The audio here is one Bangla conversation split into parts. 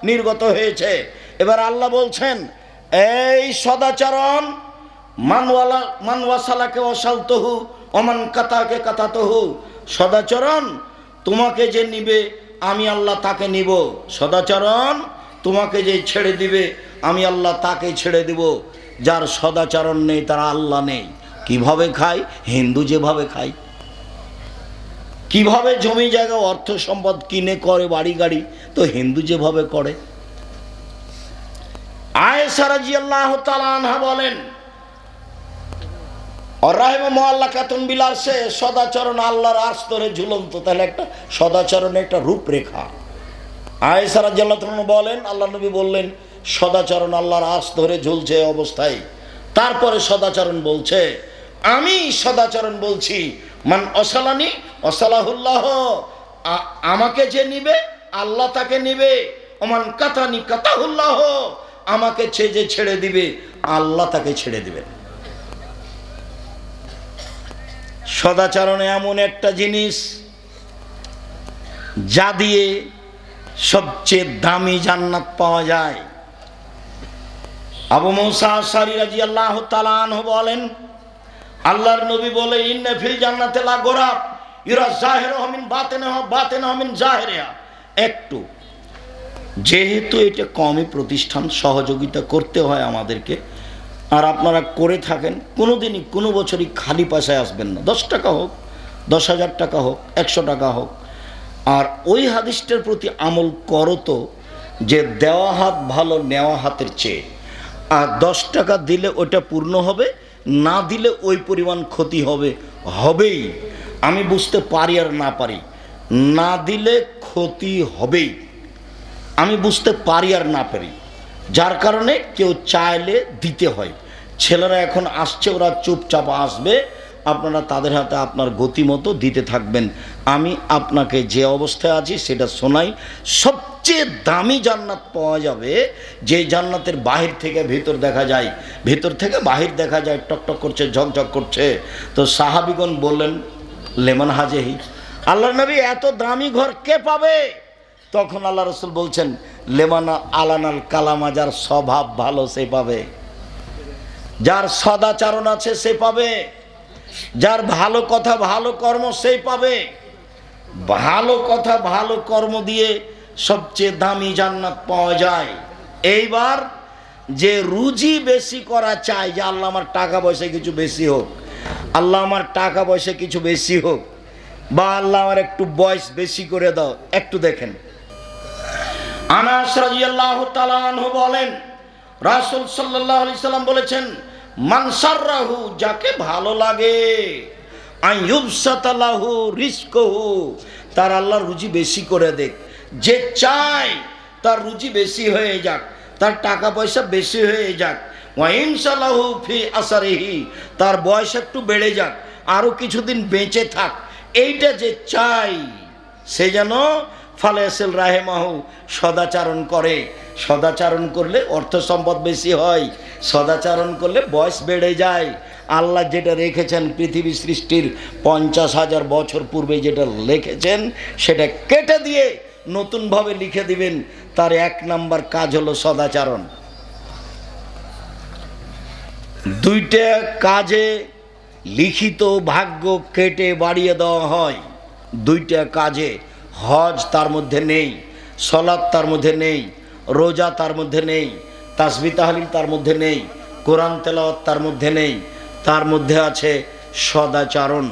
নির্গত হয়েছে। এবার আল্লাহ বলছেন, এই সদাচরণ, মানওয়াসালাকে ওয়াসালতহু ওমান কাতাকে কাতাতহু, সদাচরণ তোমাকে যে নিবে আমি আল্লাহ তাকে নিব, সদাচরণ তোমাকে যে ছেড়ে দিবে আমি আল্লাহ তাকে ছেড়ে দিব। যার সদাচরণ নেই তার আল্লাহ নেই। কিভাবে খায়? হিন্দু যেভাবে খায়। কিভাবে জমি জায়গা অর্থ সম্পদ কিনে করে বাড়ি গাড়ি, তো হিন্দু যেভাবে করে। আয়েশা রাদিয়াল্লাহু তাআলা আনহা বলেন, সদাচরণ আল্লাহর আরশ ধরে ঝুলন্ত। তাহলে একটা সদাচরণের একটা রূপরেখা। আয়েশা রাদিয়াল্লাহু তাআলা বলেন, আল্লাহ নবী বললেন সদাচরণ আল্লাহর আরশ ধরে ঝুলছে অবস্থায়। তারপরে সদাচরণ বলছে, আমি সদাচরণ বলছি, মান অসালানি অসালাহুল্লাহ, আমাকে যে নিবে আল্লাহ তাকে নিবে। ওমান কাতানি কাতাহুল্লাহ, আমাকে যে ছেড়ে দিবে আল্লাহ তাকে ছেড়ে দিবে। সদাচরণ এমন একটা জিনিস যা দিয়ে সবচেয়ে দামি জান্নাত পাওয়া যায়। আবু মুসা আশআরী রাদিয়াল্লাহু তাআলা আনহু বলেন, আল্লাহর নবী বলে, ইন্না ফিল জান্নাতি লা গুরাব ইরা যাহিরুহু মিন বাতিনিহা বাতিনুহু মিন যাহিরিহা। একটু যেহেতু এটা কমই প্রতিষ্ঠান, সহযোগিতা করতে হয় আমাদেরকে, আর আপনারা করে থাকেন, কোনোদিনই কোনো বছরই খালি পয়সায় আসবেন না। 10 টাকা হোক, 10,000 টাকা হোক, 100 টাকা হোক। আর ওই হাদিসটার প্রতি আমল করো তো, যে দেওয়া হাত ভালো নেওয়া হাতের চেয়ে। আর 10 টাকা দিলে ওটা পূর্ণ হবে, না দিলে ওই পরিমাণ ক্ষতি হবে, হবেই। আমি বুঝতে পারি আর না পারি, না দিলে ক্ষতি হবেই। আমি বুঝতে পারি আর না পারি, যার কারণে কেউ চাইলে দিতে হয়। ছেলেরা এখন আসছে, ওরা চুপচাপ আসবে, আপনারা তাদের হাতে আপনার গতিমতো দিতে থাকবেন। আমি আপনাকে যে অবস্থায় আছি সেটা শোনাই। সবচেয়ে দামি জান্নাত পাওয়া যাবে যে জান্নাতের বাহির থেকে ভেতর দেখা যায়, ভেতর থেকে বাহির দেখা যায়, টকটক করছে, ঝকঝক করছে। তো সাহাবিগণ বললেন, লেমান হাজেহি, আল্লাহ নবী এত দামি ঘর কে পাবে? তখন আল্লাহ রসুল বলছেন, লেমানা আলানাল কালামা, যার স্বভাব ভালো সে পাবে, যার সদাচরণ আছে সে পাবে, যার ভালো কথা ভালো কর্ম সেই পাবে। ভালো কথা ভালো কর্ম দিয়ে সবচেয়ে দামি জান্নাত পাওয়া যায়। এইবার যে রুজি বেশি করা চায়, যে আল্লাহ আমার টাকা পয়সা কিছু বেশি হোক, আল্লাহ আমার টাকা পয়সা কিছু বেশি হোক, বা আল্লাহ আমার একটু বয়স বেশি করে দাও, একটু দেখেন। আনাস রাদিয়াল্লাহু তাআলা আনহু বলেন, রাসূল সাল্লাল্লাহু আলাইহি সাল্লাম বলেছেন, মান সাররাহু, যাকে ভালো লাগে, আইয়ুবসাতা লাহু রিজকুহু, তার আল্লাহ রুজি বেশি করে দেখ। যে চায় তার রুজি বেশি হয়ে যাক, তার টাকা পয়সা বেশি হয়ে যাক। ওয়া ইনশাল্লাহু ফি আসারিহি, তার বয়স একটু বেড়ে যাক, আরো কিছুদিন বেঁচে থাক। এইটা যে চাই, সে যেন ফালেসেল রাহেমাহু, সদাচরণ করে। সদাচরণ করলে অর্থ সম্পদ বেশি হয়, সদাচরণ করলে বয়স বেড়ে যায়। আল্লাহ যেটা রেখেছেন পৃথিবী সৃষ্টির 50,000 বছর পূর্বে যেটা লিখেছেন, সেটা কেটে দিয়ে নতুনভাবে লিখে দিবেন। তার 1 নাম্বার কাজ হলো সদাচরণ। 2টা কাজে লিখিত ভাগ্য কেটে বাড়িয়ে দেওয়া হয়। 2টা কাজে, হজ তার মধ্যে নেই, সলাত তার মধ্যে নেই, রোজা তার মধ্যে নেই, তাসবিহ তাহলিল তার মধ্যে নেই, কোরআন তেলাওয়াত তার মধ্যে নেই, তার মধ্যে আছে সদাচরণ।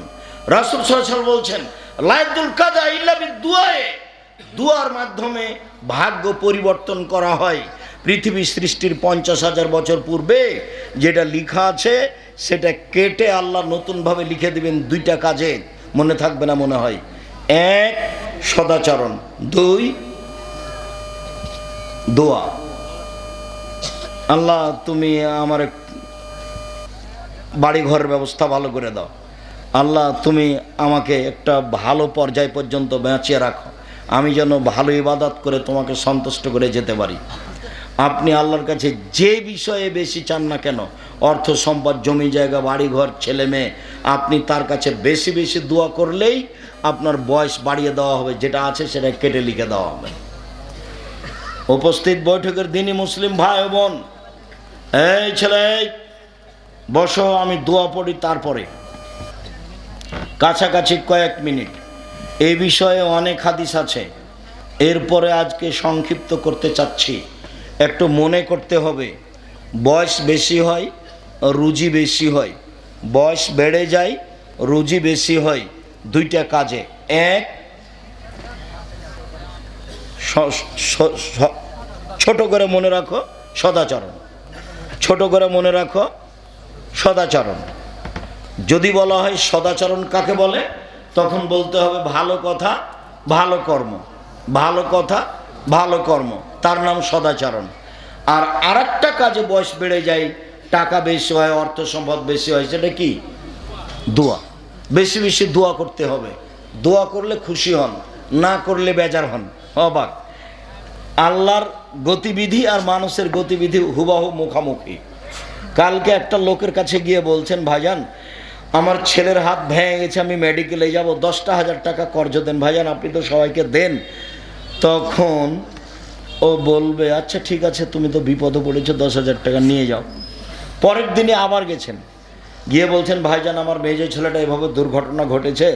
রাসূল সাল্লাল্লাহু আলাইহি ওয়াসাল্লাম বলছেন, লাইদুল কাদা ইল্লা বিদুআয়ে, দুয়ার মাধ্যমে ভাগ্য পরিবর্তন করা হয়। পৃথিবী সৃষ্টির 50,000 বছর পূর্বে যেটা লেখা আছে সেটা কেটে আল্লাহ নতুনভাবে লিখে দিবেন। 2টা কাজে, মনে থাকবে না মনে হয়। 1 সদাচরণ, 2 দোয়া। আল্লাহ তুমি আমার বাড়ি ঘরের ব্যবস্থা ভালো করে দাও, আল্লাহ তুমি আমাকে একটা ভালো পর্যায় পর্যন্ত বাঁচিয়ে রাখো, আমি যেন ভালো ইবাদত করে তোমাকে সন্তুষ্ট করে যেতে পারি। আপনি আল্লাহর কাছে যে বিষয়ে বেশি চান না কেন, অর্থ সম্পদ, জমি জায়গা, বাড়ি ঘর, ছেলে মেয়ে, আপনি তার কাছে বেশি বেশি দোয়া করলেই আপনার বয়স বাড়িয়ে দেওয়া হবে, যেটা আছে সেটা কেটে লিখে দেওয়া হবে। উপস্থিত বৈঠকের দিনই মুসলিম ভাই ও বোন, এই ছেলে বসো, আমি দোয়া পড়ি, তারপরে কাছাকাছি কয়েক মিনিট। এই বিষয়ে অনেক হাদিস আছে, এরপরে আজকে সংক্ষিপ্ত করতে চাচ্ছি। একটু মনে করতে হবে, বয়স বেশি হয় রুজি বেশি হয়, বয়স বেড়ে যায় রুজি বেশি হয় দুইটা কাজে। এক, ছোট করে মনে রাখো সদাচরণ, ছোট করে মনে রাখো সদাচরণ। যদি বলা হয় সদাচরণ কাকে বলে, তখন বলতে হবে ভালো কথা ভালো কর্ম, ভালো কথা ভালো কর্ম, তার নাম সদাচরণ। আর আরেকটা কাজে বয়স বেড়ে যায়, টাকা বেশি হয়, অর্থ সম্পদ বেশি হয়, সেটা কি? দোয়া। বেশি বেশি দোয়া করতে হবে। দোয়া করলে খুশি হন, না করলে বেজার হন, অবাক। আল্লাহর গতিবিধি আর মানুষের গতিবিধি হুবাহু মুখামুখি। কালকে একটা লোকের কাছে গিয়ে বলছেন, ভাইজান আমার ছেলের হাত ভেঙে গেছে, আমি মেডিকেলে যাব, 10,000 টাকা কর্জ দেন ভাইজান, আপনি তো সবাইকে দেন। তখন ও বলবে, আচ্ছা ঠিক আছে, তুমি তো বিপদে পড়েছো, 10,000 টাকা নিয়ে যাও। পরের দিনে আবার গেছেন, গিয়ে বলছেন, ভাইজান আমার মেয়ে ছেলেটা এভাবে দুর্ঘটনা ঘটেছে,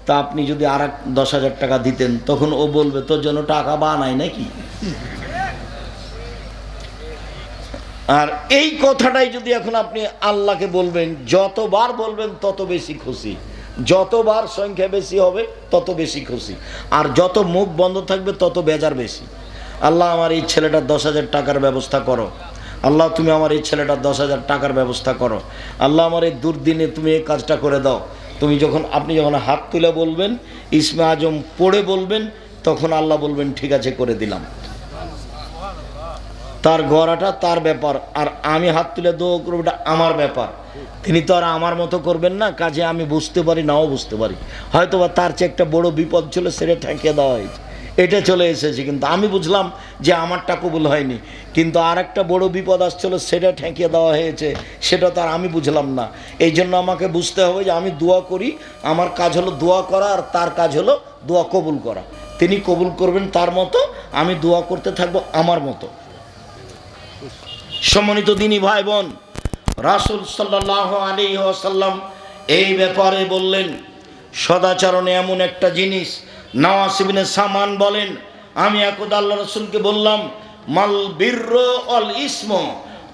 তা আপনি যদি আর 10,000 টাকা দিতেন। তখন ও বলবে, তোর জন্য টাকা বানাই নাকি? আর এই কথাটাই যদি এখন আপনি আল্লাহকে বলবেন, যতবার বলবেন তত বেশি খুশি, যতবার সংখ্যা বেশি হবে তত বেশি খুশি, আর যত মুখ বন্ধ থাকবে তত বেজার বেশি। আল্লাহ আমার এই ছেলেটার 10,000 টাকার ব্যবস্থা করো, আল্লাহ তুমি আমার এই ছেলেটার 10,000 টাকার ব্যবস্থা করো, আল্লাহ আমার এই দুর্দিনে তুমি এই কাজটা করে দাও। আপনি যখন হাত তুলে বলবেন, ইসমে আজম পড়ে বলবেন, তখন আল্লাহ বলবেন ঠিক আছে করে দিলাম। তার গড়াটা তার ব্যাপার, আর আমি হাত তুলে দোয়া করবো এটা আমার ব্যাপার। তিনি তো আর আমার মতো করবেন না, কাজে আমি বুঝতে পারি নাও বুঝতে পারি, হয়তো বা তার চেয়ে একটা বড় বিপদ ছিল সেটা ঠেকিয়ে দেওয়া হয়েছে, এটা চলে এসেছে, কিন্তু আমি বুঝলাম যে আমারটা কবুল হয়নি, কিন্তু আর একটা বড় বিপদ আসছিল সেটা ঠেকিয়ে দেওয়া হয়েছে, সেটা তার আমি বুঝলাম না। এই জন্য আমাকে বুঝতে হবে যে আমি দোয়া করি, আমার কাজ হলো দোয়া করা, আর তার কাজ হলো দোয়া কবুল করা। তিনি কবুল করবেন তার মতো, আমি দোয়া করতে থাকবো আমার মতো। সম্মানিত দিনী ভাই বোন, রাসূল সাল্লাল্লাহু আলাইহি ওয়াসাল্লাম এই ব্যাপারে বললেন, সদাচরণে এমন একটা জিনিস। নওয়াস ইবনে সামান বলেন, আমি একদা আল্লাহ রাসূলকে বললাম, মাল বিরর ওয়াল ইসম,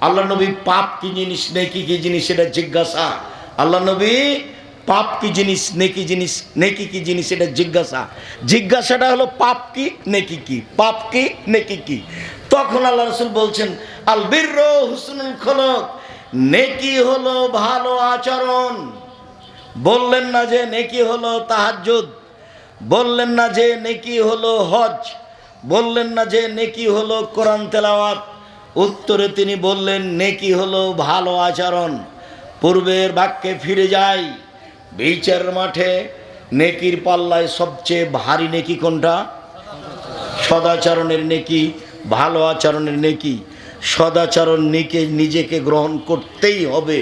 আল্লাহ নবী পাপ কি জিনিস, নেকি কি জিনিস, এটা জিজ্ঞাসা। আল্লাহ নবী পাপ কি জিনিস, নেকি জিনিস, নেকি কি জিনিস, এটা জিজ্ঞাসাটা হলো পাপ কি নেকি কি, পাপ কি নেকি কি। তখন আল্লাহ রাসূল বলছেন, আল বিরর হুসনুল খুলুক, নেকি হলো ভালো আচরণ। বললেন না যে নেকি হলো তাহাজ্জুদ, বললেন না যে নেকি হলো হজ, বললেন না যে নেকি হলো কোরআন তেলাওয়াত। উত্তরে তিনি বললেন নেকি হলো ভালো আচরণ। পূর্বের বাক্যে ফিরে যাই, বিচার মাঠে নেকির পাল্লায় সবচেয়ে ভারী নেকি কোনটা? সদাচরণের নেকি, ভালো আচরণের নেকি। সদাচরণ নিজেকে গ্রহণ করতেই হবে।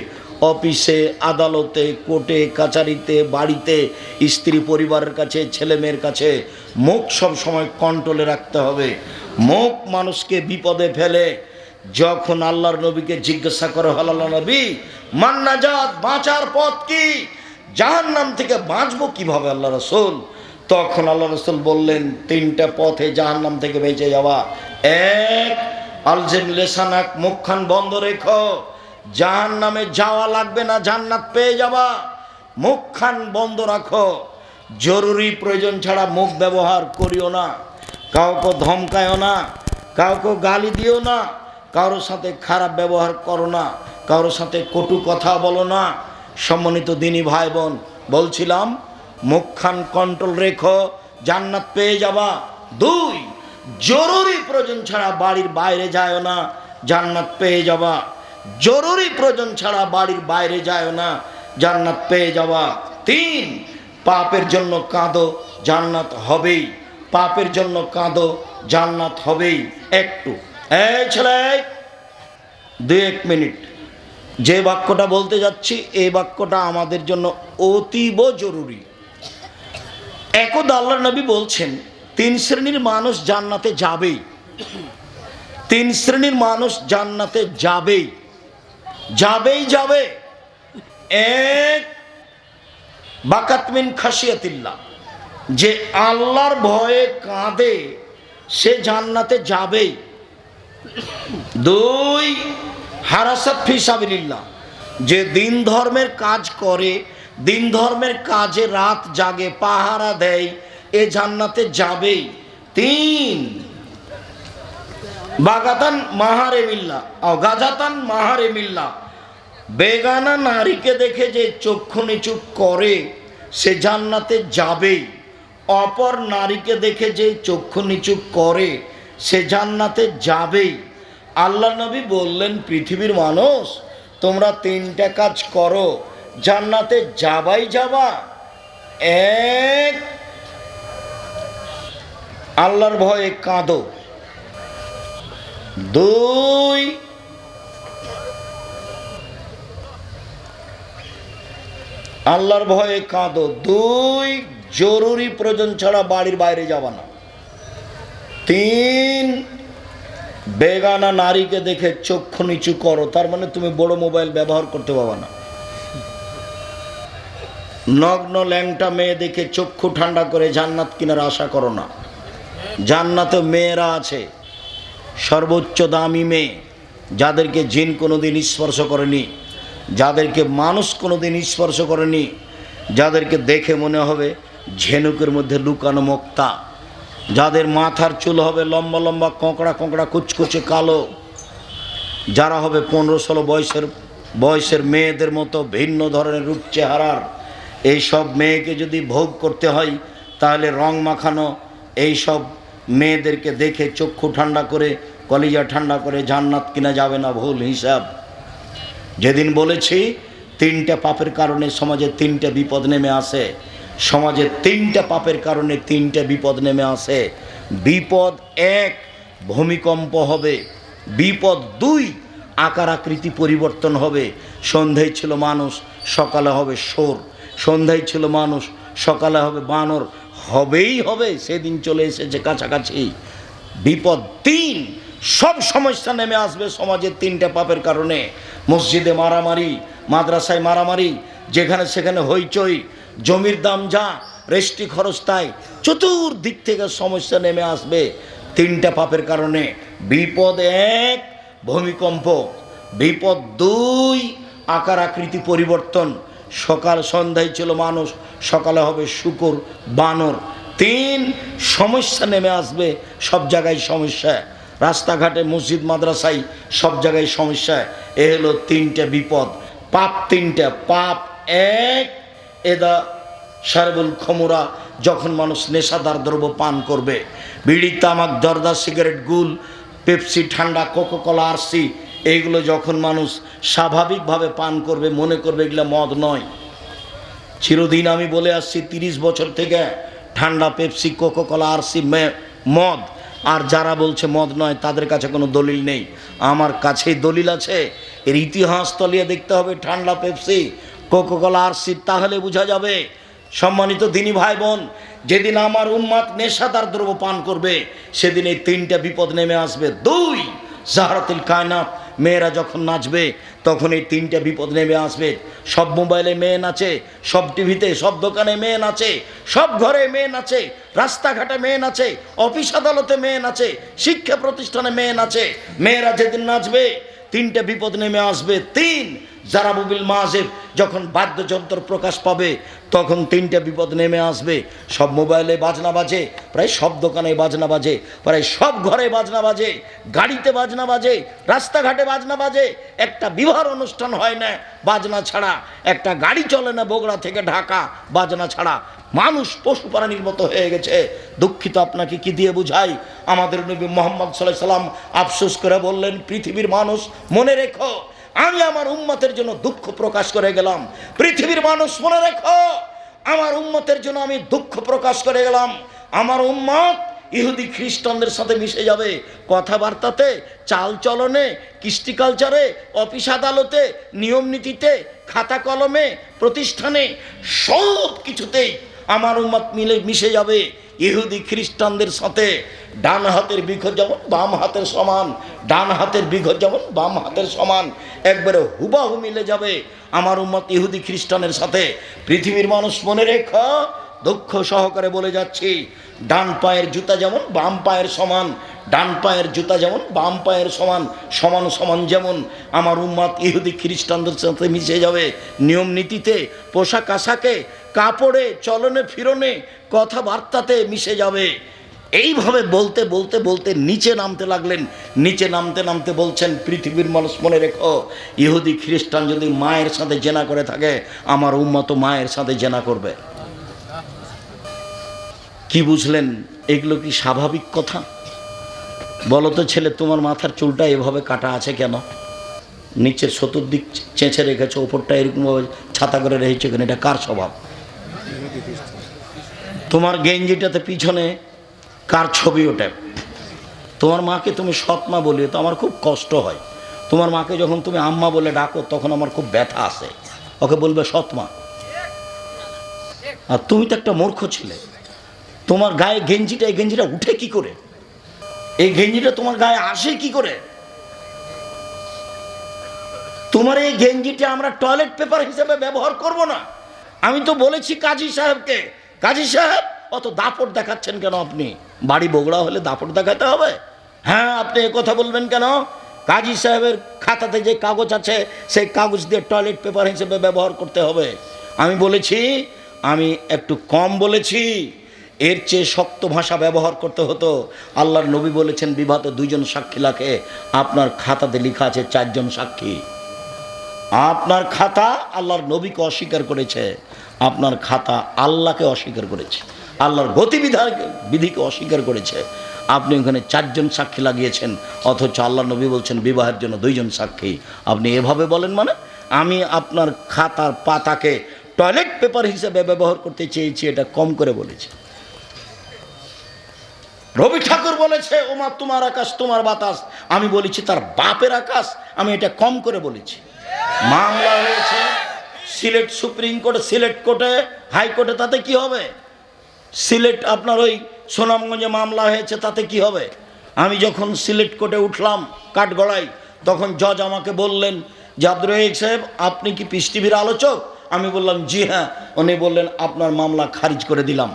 অফিসে, আদালতে, কোর্টে, কাচারিতে, বাড়িতে, স্ত্রী পরিবারের কাছে, ছেলে মেয়ের কাছে মুখ সব সময় কন্ট্রোলে রাখতে হবে। মুখ মানুষকে বিপদে ফেলে। যখন আল্লাহর নবীকে জিজ্ঞাসা করে, আল্লাহ নবী মান নাজাত, বাঁচার পথ কি, জাহান্নাম থেকে বাঁচবো কিভাবে আল্লাহ রাসূল? তখন আল্লাহ রাসূল বললেন, 3টা পথে জাহান্নাম থেকে বেঁচে যাওয়া। এক, আলজিম লিসানাক, মুখখান বন্ধ রেখো, জাহান্নামে যাওয়া লাগবে না, জান্নাত পেয়ে যাবা। মুখখান বন্ধ রাখো, জরুরি প্রয়োজন ছাড়া মুখ ব্যবহার করিও না, কাউকে ধমকায়ও না, কাউকে গালি দিও না, কারোর সাথে খারাপ ব্যবহার করো না, কারোর সাথে কটু কথা বলো না। সম্মানিত দিনী ভাই বোন, বলছিলাম মুখখান কন্ট্রোল রেখো, জান্নাত পেয়ে যাবা। 2, জরুরি প্রয়োজন ছাড়া বাড়ির বাইরে যায়ও না, জান্নাত পেয়ে যাবা। জরুরি প্রয়োজন ছাড়া বাড়ির বাইরে যায়ও না, জান্নাত পেয়ে যাবা। 3, পাপের জন্য কাঁদো, জান্নাত হবেই। পাপের জন্য কাঁদো, জান্নাত হবেই। একটু এই ছেলে 2-1 মিনিট, যে বাক্যটা বলতে যাচ্ছি এই বাক্যটা আমাদের জন্য অতীব জরুরি। একদা আল্লাহর নবী বলছেন, 3 শ্রেণীর মানুষ জান্নাতে যাবেই। তিন শ্রেণীর মানুষ জান্নাতে যাবেই যাবে। এক, বাকাত মিন খাশিয়াতিল্লাহ, যে আল্লাহর ভয়ে কাঁদে সে জান্নাতে যাবেই। দুই, হারাসাত ফি সাবিলিল্লাহ, যে দিন ধর্মের কাজ করে, দিন ধর্মের কাজে রাত জাগে, পাহারা দেয়, এ জান্নাতে যাবেই। তিন, বাগাতান মাহারে মিল্লা গাজাতান মাহারে মিল্লা, বেগানা নারীকে দেখে যে চক্ষু নিচু করে সে জান্নাতে যাবেই। অপর নারীকে দেখে যে চক্ষু নিচু করে সে জান্নাতে যাবেই। আল্লাহ নবী বললেন, পৃথিবীর মানুষ তোমরা তিনটা কাজ করো, জান্নাতে যাবাই যাবা। এক, আল্লাহর ভয়ে কাঁদো। দুই, আল্লাহর ভয়ে কাঁদো। দুই, জরুরি প্রয়োজন ছাড়া বাড়ির বাইরে যাবা না। তিন, বেগানা নারীকে দেখে চক্ষু নিচু করো, তার মানে তুমি বড় মোবাইল ব্যবহার করতে পারবা না। নগ্ন ল্যাংটা মেয়ে দেখে চক্ষু ঠান্ডা করে জান্নাত কিনার আশা করো না। জান্নাতে মেয়েরা আছে, সর্বোচ্চ দামি মেয়ে, যাদেরকে জিন কোনোদিন স্পর্শ করেনি, যাদেরকে মানুষ কোনোদিন স্পর্শ করেনি, যাদেরকে দেখে মনে হবে ঝিনুকের মধ্যে লুকানো মুক্তা, যাদের মাথার চুল হবে লম্বা লম্বা কোঁকড়া কোঁকড়া কুচকুচে কালো, যারা হবে 15-16 বয়সের মেয়েদের মতো ভিন্ন ধরনের রূপ চেহারার। এই সব মেয়েকে যদি ভোগ করতে হয় তাহলে রং মাখানো এই সব মেয়েদেরকে দেখে চক্ষু ঠান্ডা করে, কলিজা ঠান্ডা করে জান্নাত কিনা যাবে না, ভুল হিসাব। যেদিন বলেছি তিনটা পাপের কারণে সমাজে তিনটা বিপদ নেমে আসে, সমাজে তিনটা পাপের কারণে তিনটা বিপদ নেমে আসে। বিপদ এক, ভূমিকম্প হবে। বিপদ দুই, আকার আকৃতি পরিবর্তন হবে। সন্ধ্যায় ছিল মানুষ, সকালে হবে শোর। সন্ধ্যায় ছিল মানুষ, সকালে হবে বানর। হবেই হবে, সেদিন চলে এসেছে কাছাকাছি। বিপদ তিন, সব সমস্যা নেমে আসবে সমাজের তিনটা পাপের কারণে। মসজিদে মারামারি, মাদ্রাসায় মারামারি, যেখানে সেখানে হইচই, জমির দাম যা, রেস্টি খরচ তাই, চতুর্দিক থেকে সমস্যা নেমে আসবে তিনটা পাপের কারণে। বিপদ এক, ভূমিকম্প। বিপদ দুই, আকার আকৃতি পরিবর্তন। সকাল সন্ধ্যায় ছিল মানুষ, সকালে হবে শুকর বানর। তিন, সমস্যা নেমে আসবে, সব জায়গায় সমস্যা, রাস্তাঘাটে মসজিদ মাদ্রাসায় সব জায়গায় সমস্যা। এ হলো তিনটা বিপদ। পাপ তিনটা। পাপ এক, এদা সারবুল খমুরা, যখন মানুষ নেশাদার দ্রব্য পান করবে, বিড়ি তামাক জর্দা সিগারেট গুল পেপসি ঠান্ডা কোকোকলা আরসি, এইগুলো যখন মানুষ স্বাভাবিকভাবে পান করবে, মনে করবে এগুলো মদ নয়। চিরদিন আমি বলে আসছি 30 বছর থেকে, ঠান্ডা পেপসি কোকোকলা আরসি মদ। আর যারা বলছে মদ নয় তাদের কাছে কোনো দলিল নেই, আমার কাছেই দলিল আছে। এর ইতিহাস তলিয়ে দেখতে হবে ঠান্ডা পেপসি কোকোকলা আরসি, তাহলে বোঝা যাবে। সম্মানিত দিনী ভাই বোন, যেদিন আমার উম্মাত নেশাদার দ্রব্য পান করবে সেদিন এই তিনটা বিপদ নেমে আসবে। দুই, জাহরাতুল কায়নাত, মেয়েরা যখন নাচবে তখন এই তিনটা বিপদ নেমে আসবে। সব মোবাইলে মেয়ে নাচে, সব টিভিতে, সব দোকানে মেয়ে নাচে, সব ঘরে মেয়ে নাচে, রাস্তাঘাটে মেয়ে নাচে, অফিস আদালতে মেয়ে নাচে, শিক্ষা প্রতিষ্ঠানে মেয়ে নাচে। মেয়েরা যেদিন নাচবে তিনটা বিপদ নেমে আসবে। তিন, জারাবুবিল মাজেব, যখন বাদ্যযন্ত্র প্রকাশ পাবে তখন তিনটা বিপদ নেমে আসবে। সব মোবাইলে বাজনা বাজে, প্রায় সব দোকানে বাজনা বাজে, প্রায় সব ঘরে বাজনা বাজে, গাড়িতে বাজনা বাজে, রাস্তাঘাটে বাজনা বাজে। একটা বিবাহ অনুষ্ঠান হয় না বাজনা ছাড়া, একটা গাড়ি চলে না বগুড়া থেকে ঢাকা বাজনা ছাড়া। মানুষ পশু প্রাণীর মতো হয়ে গেছে। দুঃখিত, আপনাকে কি দিয়ে বুঝাই? আমাদের নবী মুহাম্মদ সাল্লাল্লাহু আলাইহি ওয়াসাল্লাম আফসোস করে বললেন, পৃথিবীর মানুষ মনে রেখো, আমি আমার উম্মতের জন্য দুঃখ প্রকাশ করে গেলাম। পৃথিবীর মানুষ মনে রেখো, আমার উম্মতের জন্য আমি দুঃখ প্রকাশ করে গেলাম। আমার উম্মত ইহুদি খ্রিস্টানদের সাথে মিশে যাবে, কথাবার্তাতে, চাল চলনে, কৃষ্টি কালচারে, অফিস আদালতে, নিয়ম নীতিতে, খাতা কলমে, প্রতিষ্ঠানে, সব কিছুতেই আমার উম্মত মিশে যাবে। ইহুদি খ্রিস্টানদের সাথে ডান হাতের বৃক্ষ যেমন বাম হাতের সমান, ডান হাতের বৃক্ষ যেমন বাম হাতের সমান, একবারে হুবাহু মিলে যাবে আমার উম্মত ইহুদি খ্রিস্টানের সাথে। পৃথিবীর মানুষ মনে রেখো, দুঃখ সহকারে বলে যাচ্ছি, ডান পায়ের জুতা যেমন বাম পায়ের সমান, ডান পায়ের জুতা যেমন বাম পায়ের সমান, সমান সমান যেমন আমার উম্মত ইহুদি খ্রিস্টানদের সাথে মিশে যাবে নিয়ম নীতিতে, পোশাক আশাকে, কাপড়ে, চলনে ফিরনে, কথাবার্তাতে মিশে যাবে। এইভাবে বলতে বলতে বলতে নিচে নামতে লাগলেন। নিচে নামতে নামতে বলছেন, পৃথিবীর মানুষ মনে রেখো, ইহুদি খ্রিস্টান যদি মায়ের সাথে জেনা করে থাকে, আমার উম্মত মায়ের সাথে জেনা করবে। কি বুঝলেন? এগুলো কি স্বাভাবিক কথা? বলো তো ছেলে, তোমার মাথার চুলটা এভাবে কাটা আছে কেন? নিচের চতুর্দিক চেঁচে রেখেছো, ওপরটা এরকমভাবে ছাতা করে রেখেছো কেন? এটা কার স্বভাব? তোমার গেঞ্জিটাতে পিছনে কার ছবি ওঠে? তোমার মাকে তুমি সৎমা বলি তো আমার খুব কষ্ট হয়। তোমার মাকে যখন তুমি আম্মা বলে ডাকো তখন আমার খুব ব্যথা আসে। ওকে বলবে সৎমা। আর তুমি তো একটা মূর্খ ছিলে। তোমার গায়ে গেঞ্জিটা, এই গেঞ্জিটা উঠে কি করে? এই গেঞ্জিটা তোমার গায়ে আসে কি করে? তোমার এই গেঞ্জিটা আমরা টয়লেট পেপার হিসেবে ব্যবহার করব না। আমি তো বলেছি কাজী সাহেবকে, কাজী সাহেব অত দাপট দেখাচ্ছেন কেন আপনি? বাড়ি বগড়া হলে দাপট দেখাতে হবে? হ্যাঁ, আপনি কথা বলবেন কেন? কাজী সাহেবের খাতাতে যে কাগজ আছে সেই কাগজ দিয়ে টয়লেট পেপার হিসেবে ব্যবহার করতে হবে। আমি বলেছি, আমি একটু কম বলেছি, এর চেয়ে শক্ত ভাষা ব্যবহার করতে হতো। আল্লাহর নবী বলেছেন, বিবাহতে 2 জন সাক্ষী লাগে। আপনার খাতাতে লেখা আছে 4 জন সাক্ষী। আপনার খাতা আল্লাহর নবীকে অস্বীকার করেছে, আপনার খাতা আল্লাহকে অস্বীকার করেছে, আল্লাহর বিধিকে অস্বীকার করেছে। আপনি ওখানে 4 জন সাক্ষী লাগিয়েছেন, অথচ আল্লাহর নবী বলছেন বিবাহের জন্য 2 জন সাক্ষী। আপনি এভাবে বলেন মানে? আমি আপনার খাতার পাতাকে টয়লেট পেপার হিসেবে ব্যবহার করতে চেয়েছি, এটা কম করে বলেছি। রবি ঠাকুর বলেছে, ওমা তোমার আকাশ তোমার বাতাস, আমি বলেছি তার বাপের আকাশ, আমি এটা কম করে বলেছি। মামলা হয়েছে সিলেট সুপ্রিম কোর্টে, সিলেট কোর্টে, হাইকোর্টে, তাতে কি হবে? সিলেট আপনার ওই সুনামগঞ্জে মামলা হয়েছে, তাতে কি হবে? আমি যখন সিলেট কোর্টে উঠলাম কাঠগড়ায়, তখন জজ আমাকে বললেন যে আব্দুর রহিক সাহেব, আপনি কি পিস টিভির আলোচক? আমি বললাম জি হ্যাঁ। উনি বললেন আপনার মামলা খারিজ করে দিলাম।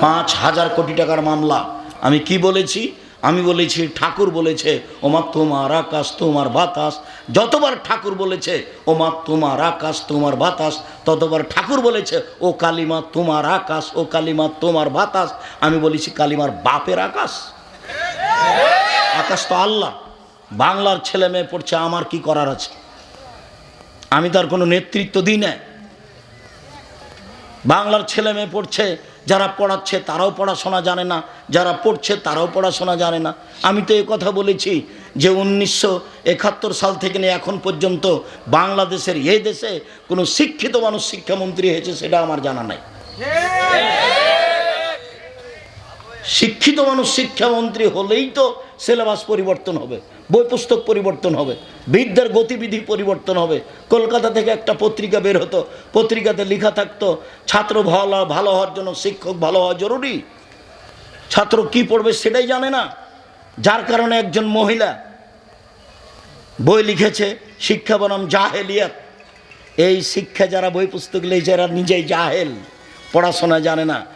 5,000 কোটি টাকার মামলা। আমি কি বলেছি? আমি বলেছি ঠাকুর বলেছে, ওমা তোমার আকাশ তোমার বাতাস। যতবার ঠাকুর বলেছে ওমা তোমার আকাশ তোমার বাতাস, ততবার ঠাকুর বলেছে ও কালিমা তোমার আকাশ, ও কালিমা তোমার বাতাস। আমি বলেছি কালিমার বাপের আকাশ? আকাশ তো আল্লাহ। বাংলার ছেলে মেয়ে পড়ছে, আমার কি করার আছে? আমি তার কোনো নেতৃত্ব দিই না। বাংলার ছেলে মেয়ে পড়ছে, যারা পড়াচ্ছে তারাও পড়াশোনা জানে না, যারা পড়ছে তারাও পড়াশোনা জানে না। আমি তো এই কথা বলেছি যে 1971 সাল থেকে নিয়ে এখন পর্যন্ত বাংলাদেশের এই দেশে কোনো শিক্ষিত মানুষ শিক্ষামন্ত্রী হয়েছে সেটা আমার জানা নাই। শিক্ষিত মানুষ শিক্ষামন্ত্রী হলেই তো সিলেবাস পরিবর্তন হবে, বই পুস্তক পরিবর্তন হবে, বিদ্যার গতিবিধি পরিবর্তন হবে। কলকাতা থেকে একটা পত্রিকা বের হতো, পত্রিকাতে লেখা থাকতো ছাত্র ভালো হওয়ার জন্য শিক্ষক ভালো হওয়া জরুরি। ছাত্র কি পড়বে সেটাই জানে না, যার কারণে একজন মহিলা বই লিখেছে শিক্ষা বনাম জাহেলিয়াত। এই শিক্ষা যারা বই পুস্তক লিখেছে এরা নিজেই জাহেল, পড়াশোনা জানে না।